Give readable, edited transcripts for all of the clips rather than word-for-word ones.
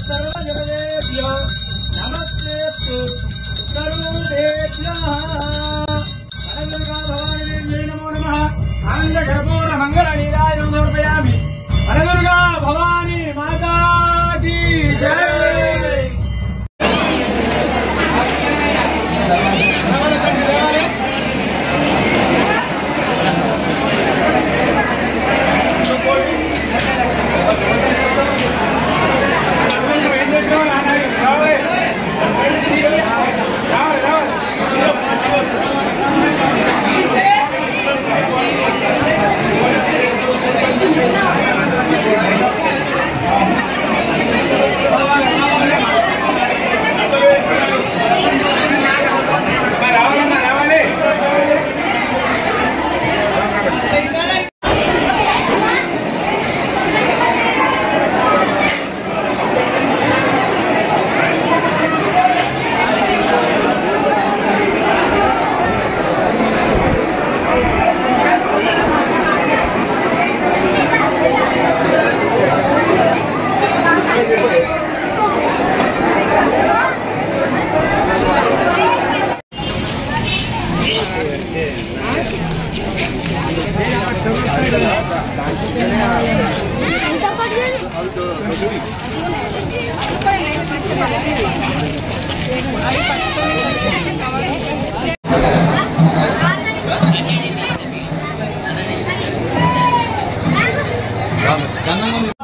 सर्वजनेभ्यो नमस्तेस्तु सर्वदेभ्यः वरदुर्गा भवानी नमो नमः आनंदकर्पूर मंगलनीराय समर्पयामि। वरदुर्गा भवानी माता की जय।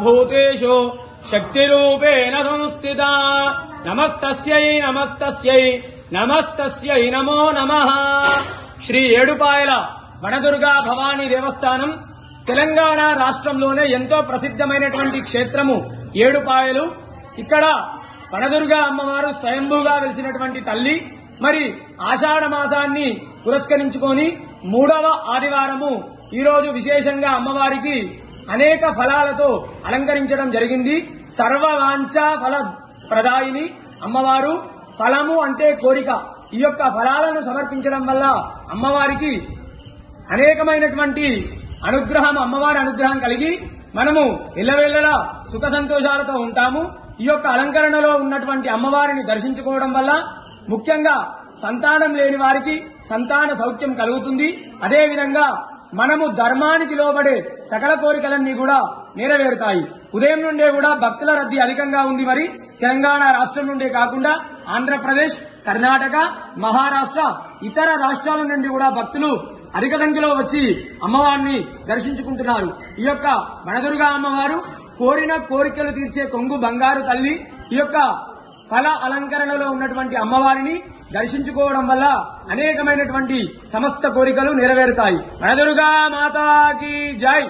भूतेषु शक्तिरूपेण संस्थिता नमस्तस्यै नमस्तस्यै नमस्तस्यै नमो नमः। శ్రీ ఏడుపాయల వనదుర్గా భవానీ దేవస్థానం తెలంగాణ రాష్ట్రంలోనే ఎంతో ప్రసిద్ధమైనటువంటి క్షేత్రము ఏడుపాయలు. ఇక్కడ వనదుర్గా అమ్మవారు స్వయంభూగా వెలిసినటువంటి తల్లి. మరి ఆషాఢ మాసాన్ని పురస్కరించుకొని 3వ ఆదివారము ఈ రోజు విశేషంగా అమ్మవారికి అనేక ఫలాలతో అలంకరించడం జరిగింది. సర్వవాంఛా ఫల ప్రదాయిని అమ్మవారు. ఫలము అంటే కోరిక. ఈ యొక్క ఫలాలను సమర్పించడం వల్ల అమ్మవారికి అనేకమైనటువంటి అనుగ్రహం, అమ్మవారి అనుగ్రహం కలిగి మనము ఎల్లవేళలా సుఖ సంతోషాలతో ఉంటాము. ఈ యొక్క అలంకరణలో ఉన్నటువంటి అమ్మవారిని దర్శించుకోవడం వల్ల ముఖ్యంగా సంతానం లేని వారికి సంతాన సౌఖ్యం కలుగుతుంది. అదేవిధంగా మనము ధర్మానికి లోబడే సకల కోరికలన్నీ కూడా నెరవేరుతాయి. ఉదయం నుండే కూడా భక్తుల రద్దీ అధికంగా ఉంది. మరి తెలంగాణ రాష్ట్రం నుండే కాకుండా ఆంధ్రప్రదేశ్, కర్ణాటక, మహారాష్ట్ర, ఇతర రాష్ట్రాల నుండి కూడా భక్తులు అధిక సంఖ్యలో వచ్చి అమ్మవారిని దర్శించుకుంటున్నారు. ఈ యొక్క వనదుర్గా అమ్మవారు కోరిన కోరికలు తీర్చే కొంగు బంగారు తల్లి. ఈ యొక్క ఫల అలంకరణలో ఉన్నటువంటి అమ్మవారిని దర్శించుకోవడం వల్ల అనేకమైనటువంటి సమస్త కోరికలు నెరవేరుతాయి. వనదుర్గా మాతాకి జై.